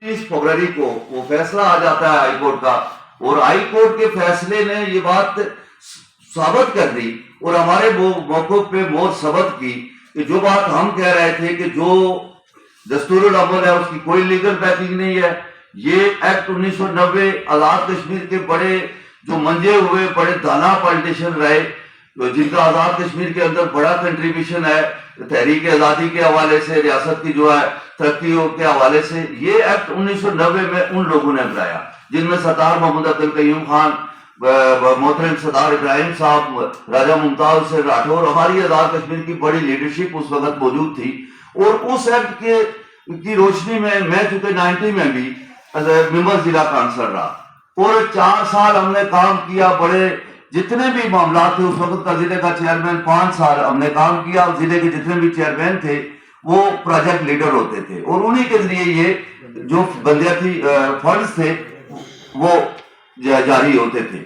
फरवरी को वो फैसला आ जाता है हाई कोर्ट का, और हाई कोर्ट के फैसले ने ये बात साबित कर दी और हमारे मौक़िफ़ पे मोहर सबत की कि जो बात हम कह रहे थे कि जो दस्तूरुल अमल है उसकी कोई लीगल बैकिंग नहीं है। ये एक्ट 1990 आज़ाद कश्मीर के बड़े जो मंजे हुए बड़े दाना पॉलिटिशियन रहे, जिनका आज़ाद कश्मीर के अंदर बड़ा कंट्रीब्यूशन है तहरीक आज़ादी के हवाले से, रियासत की जो है तरक्की के हवाले से, ये एक्ट 1990 में उन लोगों ने बनाया जिनमें सरदार मोहम्मद अब्दुल कयूम खान, मोहतरम सरदार इब्राहिम साहब, राजा मुमताज से राठौर, हमारी आज़ाद कश्मीर की बड़ी लीडरशिप उस वक्त मौजूद थी। और उस एक्ट की रोशनी में मैं चूंकि 90 में भी मेंबर जिला काउंसिलर रहा और 4 साल हमने काम किया। बड़े जितने भी मामला थे उस वक्त का जिले का चेयरमैन 5 साल हमने काम किया, जिले के जितने भी चेयरमैन थे वो प्रोजेक्ट लीडर होते थे और उन्हीं के जरिए ये जो बंदियाती फंड्स थे वो जारी होते थे।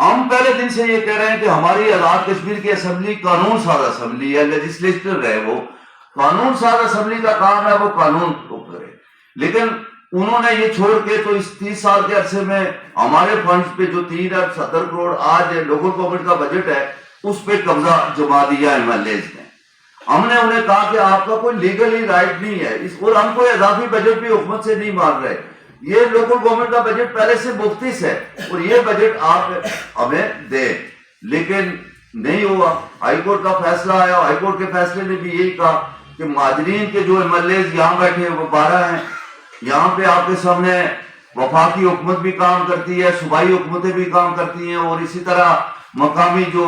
हम पहले दिन से ये कह रहे हैं कि हमारी आज़ाद कश्मीर की असेंबली कानून साज असेंबली है, लेजिस्लेटर है, वो कानून साज असेंबली का काम है वो कानून को करे। लेकिन उन्होंने ये छोड़ के तो इस 30 साल के अरसे में हमारे फंड्स पे जो 370 करोड़ आज लोकल गवर्नमेंट का बजट है उस पे कब्जा जमा दिया एमएलएज ने। हमने उन्हें कहा कि आपका कोई लीगली राइट नहीं है इस, और हम कोई इजाफी बजट भी हुकूमत से नहीं मांग रहे। ये लोकल गवर्नमेंट का बजट पहले से मुफ्तिस है और ये बजट आप हमें दे, लेकिन नहीं हुआ। हाईकोर्ट का फैसला आया, हाईकोर्ट के फैसले ने भी यही कहा कि माजरीन के जो एमएलएज यहाँ बैठे वो 12 हैं, यहाँ पे आपके सामने वफाकी हुकूमत भी काम करती है, सूबाई हुकूमतें भी काम करती हैं और इसी तरह मकामी जो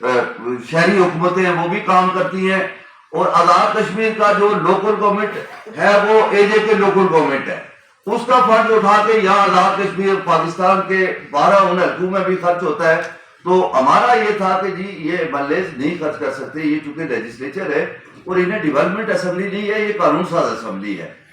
शहरी हुकूमतें हैं वो भी काम करती हैं। और आज़ाद कश्मीर का जो लोकल गवर्नमेंट है वो एजे के लोकल गवर्नमेंट है, उसका फंड उठा के यहाँ आज़ाद कश्मीर पाकिस्तान के 12 हलकों में भी खर्च होता है। तो हमारा ये था कि जी ये एमएलएज नहीं खर्च कर सकते, ये चूंकि लेजिस्लेचर है और इन्हें डेवलपमेंट असेंबली नहीं है, ये कानून साज असेंबली है।